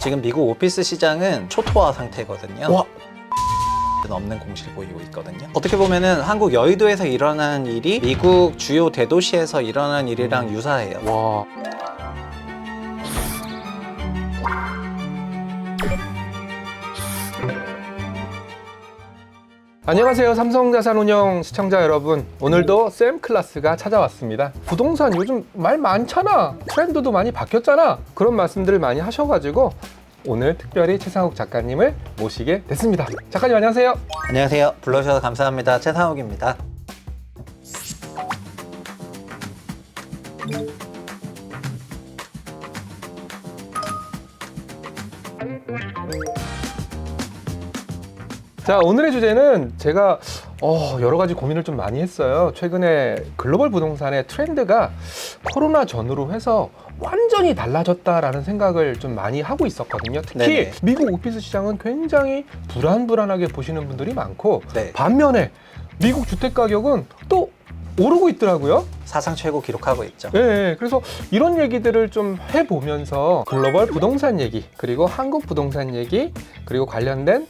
지금 미국 오피스 시장은 초토화 상태거든요. 와. 없는 공시를 보이고 있거든요. 어떻게 보면은 한국 여의도에서 일어나는 일이 미국 주요 대도시에서 일어나는 일이랑 유사해요. 와. 안녕하세요. 삼성자산운용 시청자 여러분, 오늘도 쌤 클래스가 찾아왔습니다. 부동산 요즘 말 많잖아, 트렌드도 많이 바뀌었잖아, 그런 말씀들을 많이 하셔가지고 오늘 특별히 최상욱 작가님을 모시게 됐습니다. 작가님 안녕하세요. 안녕하세요. 불러주셔서 감사합니다. 최상욱입니다. 자, 오늘의 주제는 제가 여러 가지 고민을 좀 많이 했어요. 최근에 글로벌 부동산의 트렌드가 코로나 전후로 해서 완전히 달라졌다라는 생각을 좀 많이 하고 있었거든요. 특히 네네. 미국 오피스 시장은 굉장히 불안불안하게 보시는 분들이 많고, 네. 반면에 미국 주택 가격은 또 오르고 있더라고요. 사상 최고 기록하고 있죠. 네, 그래서 이런 얘기들을 좀 해보면서 글로벌 부동산 얘기, 그리고 한국 부동산 얘기, 그리고 관련된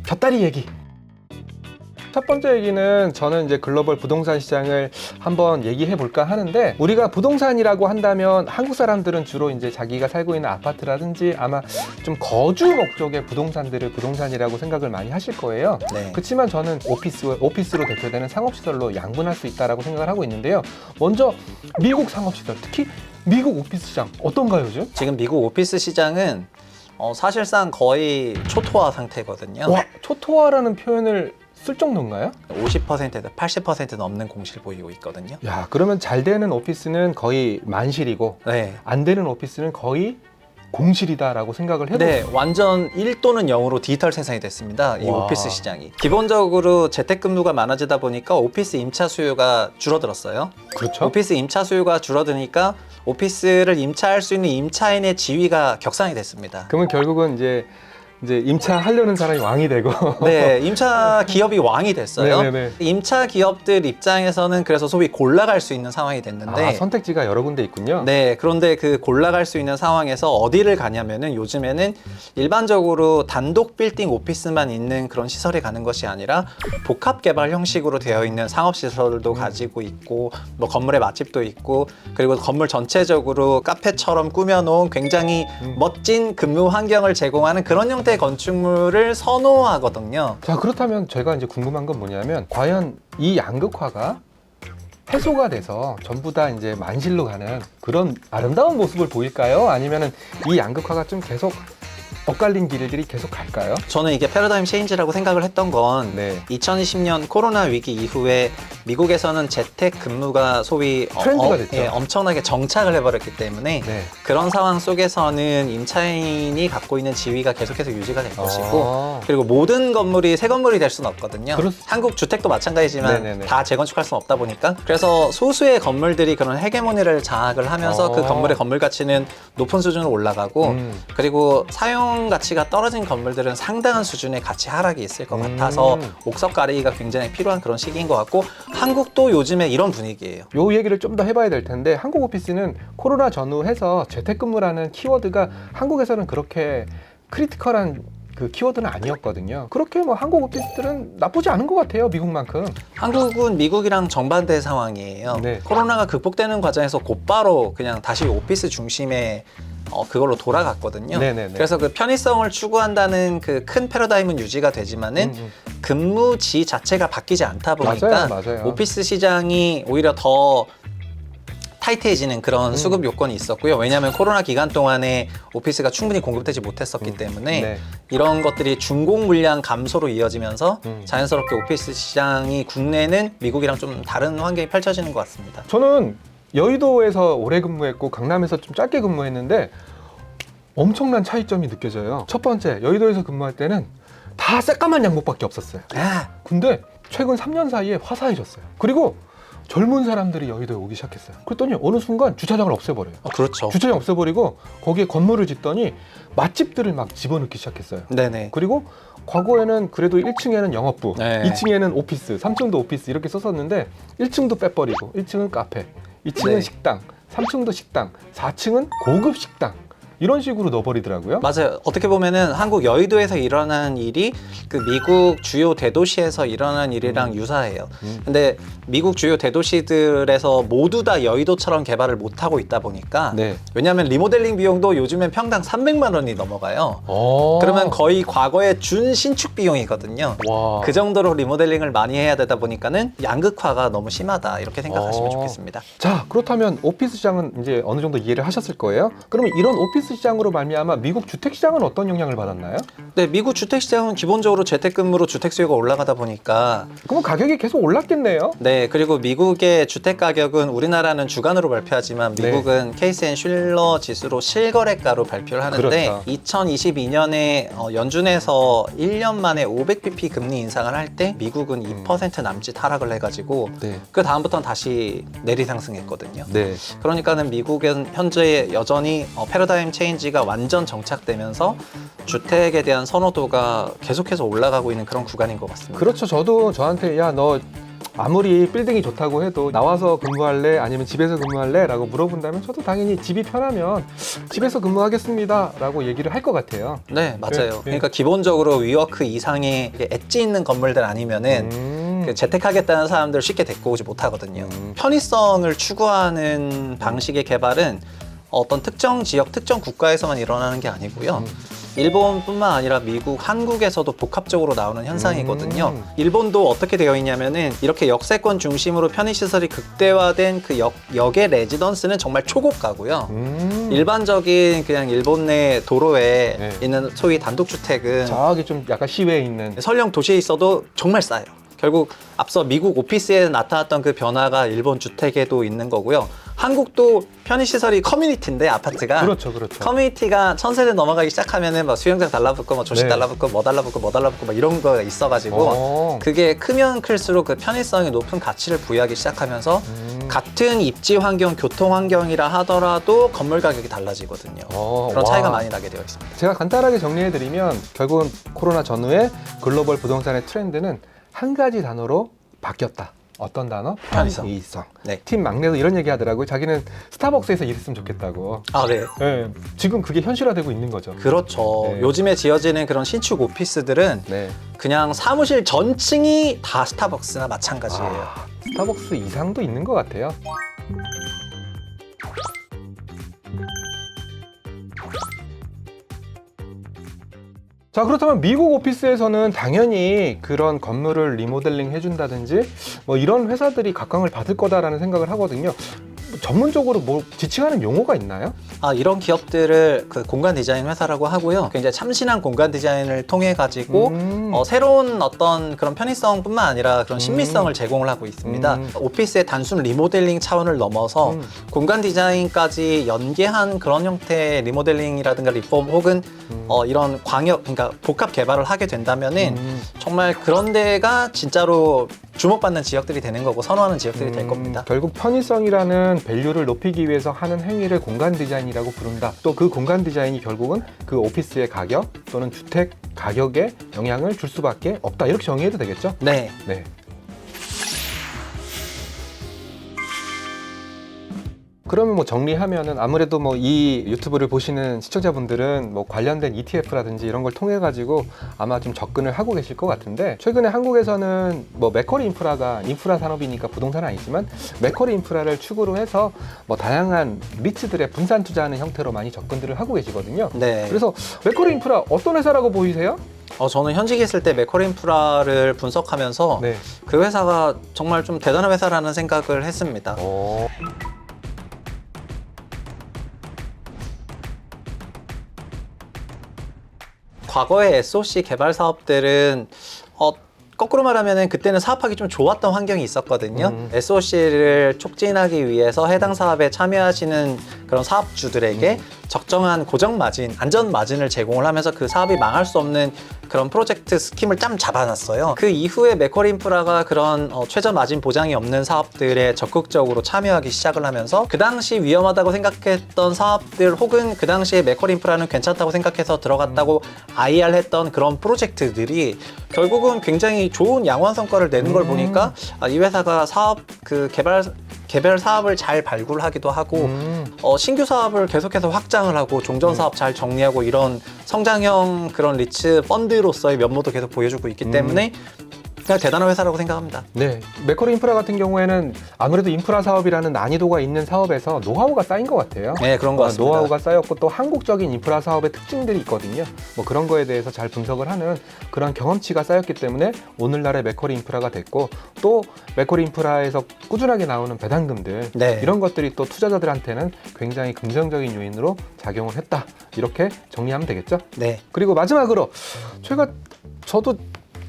곁다리 얘기. 첫 번째 얘기는 저는 이제 글로벌 부동산 시장을 한번 얘기해 볼까 하는데, 우리가 부동산이라고 한다면 한국 사람들은 주로 이제 자기가 살고 있는 아파트라든지 아마 좀 거주 목적의 부동산들을 부동산이라고 생각을 많이 하실 거예요. 네. 그렇지만 저는 오피스로 대표되는 상업시설로 양분할 수 있다라고 생각을 하고 있는데요. 먼저 미국 상업시설, 특히 미국 오피스 시장 어떤가요, 요즘? 지금 미국 오피스 시장은 사실상 거의 초토화 상태거든요. 와, 초토화라는 표현을 쓸 정도인가요? 50%에서 80% 넘는 공시를 보이고 있거든요. 야, 그러면 잘 되는 오피스는 거의 만실이고 네. 안 되는 오피스는 거의 공실이다라고 생각을 해도 네, 완전 1 또는 0으로 디지털 생산이 됐습니다. 이 와. 오피스 시장이. 기본적으로 재택근무가 많아지다 보니까 오피스 임차 수요가 줄어들었어요. 그렇죠? 오피스 임차 수요가 줄어드니까 오피스를 임차할 수 있는 임차인의 지위가 격상이 됐습니다. 그러면 결국은 이제 임차하려는 사람이 왕이 되고 네, 임차 기업이 왕이 됐어요. 네네네. 임차 기업들 입장에서는 그래서 소위 골라갈 수 있는 상황이 됐는데 선택지가 여러 군데 있군요. 네, 그런데 그 골라갈 수 있는 상황에서 어디를 가냐면은 요즘에는 일반적으로 단독 빌딩 오피스만 있는 그런 시설에 가는 것이 아니라 복합 개발 형식으로 되어 있는 상업 시설도 가지고 있고, 뭐 건물의 맛집도 있고, 그리고 건물 전체적으로 카페처럼 꾸며놓은 굉장히 멋진 근무 환경을 제공하는 그런 형태의 건축물을 선호하거든요. 자, 그렇다면 제가 이제 궁금한 건 뭐냐면, 과연 이 양극화가 해소가 돼서 전부 다 이제 만실로 가는 그런 아름다운 모습을 보일까요? 아니면은 이 양극화가 좀 계속 엇갈린 길들이 계속 갈까요? 저는 이게 패러다임 체인지라고 생각을 했던 건 네. 2020년 코로나 위기 이후에 미국에서는 재택 근무가 소위 트렌드가 됐죠. 엄청나게 정착을 해버렸기 때문에 네. 그런 상황 속에서는 임차인이 갖고 있는 지위가 계속해서 유지가 될 것이고, 그리고 모든 건물이 새 건물이 될 수는 없거든요. 한국 주택도 마찬가지지만 네네네. 다 재건축할 수는 없다 보니까, 그래서 소수의 건물들이 그런 헤게모니를 장악을 하면서 그 건물의 건물 가치는 높은 수준으로 올라가고, 그리고 사용 가치가 떨어진 건물들은 상당한 수준의 가치 하락이 있을 것 같아서 옥석 가리기가 굉장히 필요한 그런 시기인 것 같고, 한국도 요즘에 이런 분위기예요. 요 얘기를 좀 더 해봐야 될 텐데, 한국 오피스는 코로나 전후 해서 재택근무라는 키워드가 한국에서는 그렇게 크리티컬한 그 키워드는 아니었거든요. 그렇게 뭐 한국 오피스들은 나쁘지 않은 것 같아요, 미국만큼. 한국은 미국이랑 정반대 상황이에요. 네. 코로나가 극복되는 과정에서 곧바로 그냥 다시 오피스 중심의 그걸로 돌아갔거든요. 네네네. 그래서 그 편의성을 추구한다는 그 큰 패러다임은 유지가 되지만은 근무지 자체가 바뀌지 않다 보니까 맞아요. 오피스 시장이 오히려 더 타이트해지는 그런 수급 요건이 있었고요. 왜냐하면 코로나 기간 동안에 오피스가 충분히 공급되지 못했었기 때문에 네. 이런 것들이 준공 물량 감소로 이어지면서 자연스럽게 오피스 시장이 국내는 미국이랑 좀 다른 환경이 펼쳐지는 것 같습니다. 저는 여의도에서 오래 근무했고 강남에서 좀 짧게 근무했는데 엄청난 차이점이 느껴져요. 첫 번째, 여의도에서 근무할 때는 다 새까만 양복밖에 없었어요. 근데 최근 3년 사이에 화사해졌어요. 그리고 젊은 사람들이 여의도에 오기 시작했어요. 그랬더니 어느 순간 주차장을 없애버려요. 그렇죠. 주차장 없애버리고 거기에 건물을 짓더니 맛집들을 막 집어넣기 시작했어요. 네네. 그리고 과거에는 그래도 1층에는 영업부, 네. 2층에는 오피스, 3층도 오피스 이렇게 썼었는데 1층도 빼버리고 1층은 카페, 2층은 네. 식당, 3층도 식당, 4층은 고급 식당 이런 식으로 넣어버리더라고요. 맞아요. 어떻게 보면은 한국 여의도에서 일어난 일이 그 미국 주요 대도시에서 일어난 일이랑 유사해요. 근데 미국 주요 대도시들에서 모두 다 여의도처럼 개발을 못 하고 있다 보니까 네. 왜냐하면 리모델링 비용도 요즘엔 평당 300만 원이 넘어가요. 어. 그러면 거의 과거의 준 신축 비용이거든요. 와. 그 정도로 리모델링을 많이 해야 되다 보니까는 양극화가 너무 심하다 이렇게 생각하시면 어. 좋겠습니다. 자, 그렇다면 오피스 시장은 이제 어느 정도 이해를 하셨을 거예요. 그러면 이런 오피스 시장으로 말미암아 미국 주택 시장은 어떤 영향을 받았나요? 네, 미국 주택 시장은 기본적으로 재택근무로 주택 수요가 올라가다 보니까 그럼 가격이 계속 올랐겠네요. 네, 그리고 미국의 주택 가격은 우리나라는 주간으로 발표하지만 미국은 케이스 앤 슐러 지수로 실거래가로 발표를 하는데 그렇죠. 2022년에 연준에서 1년 만에 500bp 금리 인상을 할 때 미국은 2% 남짓 하락을 해가지고 네. 그 다음부터는 다시 내리 상승했거든요. 네. 그러니까는 미국은 현재 여전히 패러다임 체인지가 완전 정착되면서 주택에 대한 선호도가 계속해서 올라가고 있는 그런 구간인 것 같습니다. 그렇죠. 저도 저한테 야, 너 아무리 빌딩이 좋다고 해도 나와서 근무할래? 아니면 집에서 근무할래? 라고 물어본다면 저도 당연히 집이 편하면 집에서 근무하겠습니다 라고 얘기를 할 것 같아요. 네, 맞아요. 네. 그러니까 기본적으로 위워크 이상의 엣지 있는 건물들 아니면은 그 재택하겠다는 사람들을 쉽게 데리고 오지 못하거든요. 편의성을 추구하는 방식의 개발은 어떤 특정 지역, 특정 국가에서만 일어나는 게 아니고요. 일본뿐만 아니라 미국, 한국에서도 복합적으로 나오는 현상이거든요. 일본도 어떻게 되어 있냐면은 이렇게 역세권 중심으로 편의시설이 극대화된 그 역의 레지던스는 정말 초고가고요. 일반적인 그냥 일본 내 도로에 네. 있는 소위 단독주택은 저기 좀 약간 시외에 있는 설령 도시에 있어도 정말 싸요. 결국 앞서 미국 오피스에 나타났던 그 변화가 일본 주택에도 있는 거고요. 한국도 편의시설이 커뮤니티인데 아파트가 그렇죠, 그렇죠. 커뮤니티가 1000세대 넘어가기 시작하면은 막 수영장 달라붙고 막 조식 네. 달라붙고 뭐 달라붙고 뭐 달라붙고 막 이런 거가 있어가지고 그게 크면 클수록 그 편의성이 높은 가치를 부여하기 시작하면서 같은 입지 환경, 교통 환경이라 하더라도 건물 가격이 달라지거든요. 그런 차이가 많이 나게 되어 있습니다. 제가 간단하게 정리해드리면 결국은 코로나 전후에 글로벌 부동산의 트렌드는 한 가지 단어로 바뀌었다. 어떤 단어? 편의성. 편의성. 네. 팀 막내도 이런 얘기 하더라고요. 자기는 스타벅스에서 일했으면 좋겠다고. 아, 네. 네, 지금 그게 현실화되고 있는 거죠. 그렇죠. 네. 요즘에 지어지는 그런 신축 오피스들은 네. 그냥 사무실 전층이 다 스타벅스나 마찬가지예요. 아, 스타벅스 이상도 있는 것 같아요. 자, 그렇다면 미국 오피스에서는 당연히 그런 건물을 리모델링 해준다든지 뭐 이런 회사들이 각광을 받을 거다라는 생각을 하거든요. 전문적으로 뭐 지칭하는 용어가 있나요? 아, 이런 기업들을 그 공간 디자인 회사라고 하고요. 굉장히 참신한 공간 디자인을 통해 가지고 새로운 어떤 그런 편의성뿐만 아니라 그런 신미성을 제공을 하고 있습니다. 오피스의 단순 리모델링 차원을 넘어서 공간 디자인까지 연계한 그런 형태의 리모델링이라든가 리폼 혹은 이런 광역, 그러니까 복합 개발을 하게 된다면은 정말 그런 데가 진짜로 주목받는 지역들이 되는 거고 선호하는 지역들이 될 겁니다. 결국 편의성이라는 밸류를 높이기 위해서 하는 행위를 공간 디자인이라고 부른다. 또 그 공간 디자인이 결국은 그 오피스의 가격 또는 주택 가격에 영향을 줄 수밖에 없다. 이렇게 정의해도 되겠죠? 네. 네. 그러면 뭐 정리하면은 아무래도 뭐 이 유튜브를 보시는 시청자분들은 뭐 관련된 ETF라든지 이런 걸 통해 가지고 아마 좀 접근을 하고 계실 것 같은데, 최근에 한국에서는 뭐 맥쿼리 인프라가 인프라 산업이니까 부동산은 아니지만 맥쿼리 인프라를 축으로 해서 뭐 다양한 리츠들의 분산 투자하는 형태로 많이 접근들을 하고 계시거든요. 네. 그래서 맥쿼리 인프라 어떤 회사라고 보이세요? 저는 현직에 있을 때 맥쿼리 인프라를 분석하면서 네. 그 회사가 정말 좀 대단한 회사라는 생각을 했습니다. 과거의 SOC 개발 사업들은 거꾸로 말하면 그때는 사업하기 좀 좋았던 환경이 있었거든요. SOC를 촉진하기 위해서 해당 사업에 참여하시는 그런 사업주들에게 적정한 고정 마진, 안전 마진을 제공을 하면서 그 사업이 망할 수 없는 그런 프로젝트 스킴을 짬 잡아놨어요. 그 이후에 맥쿼리 인프라가 그런 최저 마진 보장이 없는 사업들에 적극적으로 참여하기 시작을 하면서 그 당시 위험하다고 생각했던 사업들 혹은 그 당시에 맥쿼리 인프라는 괜찮다고 생각해서 들어갔다고 IR 했던 그런 프로젝트들이 결국은 굉장히 좋은 양호한 성과를 내는 걸 보니까 이 회사가 사업 그 개발 개별 사업을 잘 발굴하기도 하고 신규 사업을 계속해서 확장을 하고 종전 사업 잘 정리하고 이런 성장형 그런 리츠 펀드로서의 면모도 계속 보여주고 있기 때문에 그냥 대단한 회사라고 생각합니다. 네, 맥쿼리 인프라 같은 경우에는 아무래도 인프라 사업이라는 난이도가 있는 사업에서 노하우가 쌓인 것 같아요. 네, 그런 것 같습니다. 노하우가 쌓였고 또 한국적인 인프라 사업의 특징들이 있거든요. 뭐 그런 거에 대해서 잘 분석을 하는 그런 경험치가 쌓였기 때문에 오늘날의 맥쿼리 인프라가 됐고 또 맥쿼리 인프라에서 꾸준하게 나오는 배당금들 네. 이런 것들이 또 투자자들한테는 굉장히 긍정적인 요인으로 작용을 했다. 이렇게 정리하면 되겠죠? 네. 그리고 마지막으로 저도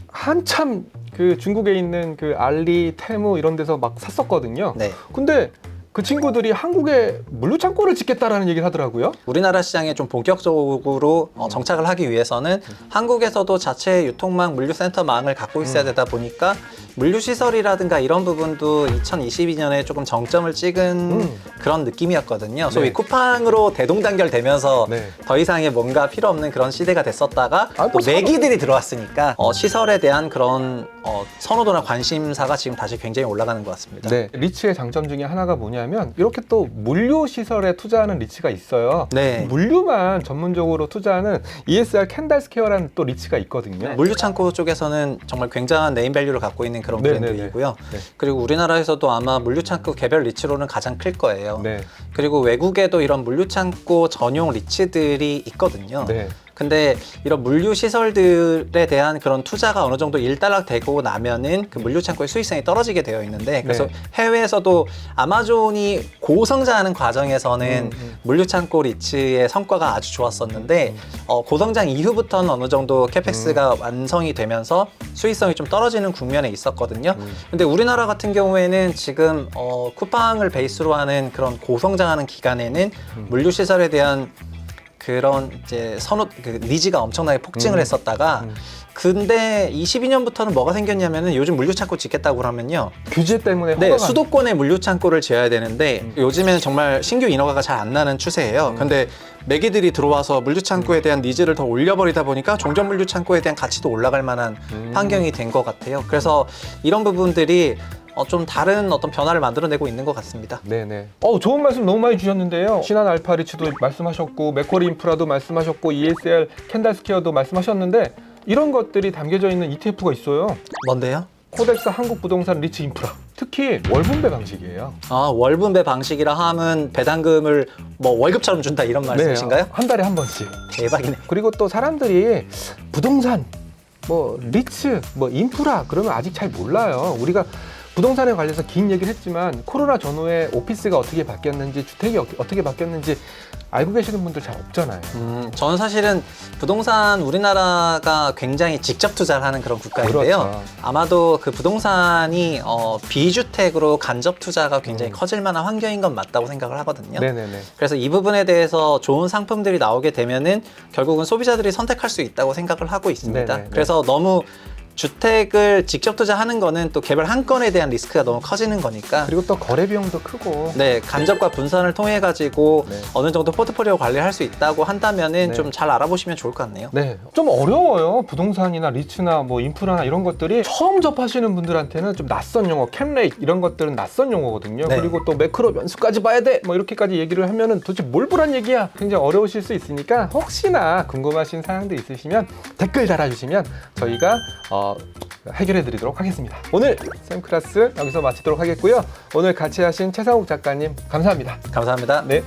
한참 그 중국에 있는 그 알리, 테무 이런 데서 막 샀었거든요. 네. 근데 그 친구들이 한국에 물류창고를 짓겠다라는 얘기를 하더라고요. 우리나라 시장에 좀 본격적으로 정착을 하기 위해서는 한국에서도 자체 유통망, 물류센터망을 갖고 있어야 되다 보니까 물류시설이라든가 이런 부분도 2022년에 조금 정점을 찍은 그런 느낌이었거든요. 소위 네. 쿠팡으로 대동단결되면서 네. 더 이상의 뭔가 필요 없는 그런 시대가 됐었다가 아, 또 뭐 매기들이 들어왔으니까 시설에 대한 그런 선호도나 관심사가 지금 다시 굉장히 올라가는 것 같습니다. 네, 리츠의 장점 중에 하나가 뭐냐면 이렇게 또 물류 시설에 투자하는 리츠가 있어요. 네. 물류만 전문적으로 투자하는 ESR 캔달스퀘어라는 또 리츠가 있거든요. 물류창고 쪽에서는 정말 굉장한 네임밸류를 갖고 있는 그런 네, 브랜드이고요. 네. 그리고 우리나라에서도 아마 물류창고 개별 리츠로는 가장 클 거예요. 네, 그리고 외국에도 이런 물류창고 전용 리츠들이 있거든요. 네. 근데 이런 물류 시설들에 대한 그런 투자가 어느 정도 일단락되고 나면은 그 물류 창고의 수익성이 떨어지게 되어 있는데 그래서 네. 해외에서도 아마존이 고성장하는 과정에서는 물류 창고 리츠의 성과가 아주 좋았었는데 고성장 이후부터는 어느 정도 캐펙스가 완성이 되면서 수익성이 좀 떨어지는 국면에 있었거든요. 근데 우리나라 같은 경우에는 지금 쿠팡을 베이스로 하는 그런 고성장하는 기간에는 물류 시설에 대한 그런 이제 니즈가 엄청나게 폭증을 했었다가 근데 22년부터는 뭐가 생겼냐면은 요즘 물류 창고 짓겠다고 그러면요. 규제 때문에 네, 허가가 수도권에 물류 창고를 지어야 되는데 요즘에는 정말 신규 인허가가 잘 안 나는 추세예요. 근데 매기들이 들어와서 물류 창고에 대한 니즈를 더 올려버리다 보니까 종전 물류 창고에 대한 가치도 올라갈 만한 환경이 된 것 같아요. 그래서 이런 부분들이 좀 다른 어떤 변화를 만들어내고 있는 것 같습니다. 네네. 좋은 말씀 너무 많이 주셨는데요. 신한 알파리츠도 말씀하셨고 맥쿼리 인프라도 말씀하셨고 ESR 캔달스퀘어도 말씀하셨는데 이런 것들이 담겨져 있는 ETF가 있어요. 뭔데요? 코덱스 한국부동산 리츠 인프라. 특히 월분배 방식이에요. 월분배 방식이라 함은 배당금을 뭐 월급처럼 준다 이런 말씀이신가요? 네, 한 달에 한 번씩. 대박이네. 그리고 또 사람들이 부동산, 뭐 리츠, 뭐 인프라 그러면 아직 잘 몰라요. 우리가 부동산에 관해서 긴 얘기를 했지만 코로나 전후에 오피스가 어떻게 바뀌었는지 주택이 어떻게 바뀌었는지 알고 계시는 분들 잘 없잖아요. 저는 사실은 부동산 우리나라가 굉장히 직접 투자를 하는 그런 국가인데요. 그렇죠. 아마도 그 부동산이 비주택으로 간접 투자가 굉장히 커질 만한 환경인 건 맞다고 생각을 하거든요. 네네네. 그래서 이 부분에 대해서 좋은 상품들이 나오게 되면은 결국은 소비자들이 선택할 수 있다고 생각을 하고 있습니다. 네네. 그래서 너무 주택을 직접 투자하는 거는 또 개별 한 건에 대한 리스크가 너무 커지는 거니까 그리고 또 거래 비용도 크고. 네, 간접과 분산을 통해 가지고 네. 어느 정도 포트폴리오 관리를 할 수 있다고 한다면은 네. 좀 잘 알아보시면 좋을 것 같네요. 네, 좀 어려워요. 부동산이나 리츠나 뭐 인프라나 이런 것들이 처음 접하시는 분들한테는 좀 낯선 용어, 캡레이트 이런 것들은 낯선 용어거든요. 네. 그리고 또 매크로 변수까지 봐야 돼, 뭐 이렇게까지 얘기를 하면은 도대체 뭘 보란 얘기야? 굉장히 어려우실 수 있으니까 혹시나 궁금하신 사항들 있으시면 댓글 달아주시면 저희가 해결해드리도록 하겠습니다. 오늘 쌤클래스 여기서 마치도록 하겠고요. 오늘 같이 하신 최상욱 작가님 감사합니다. 감사합니다. 네.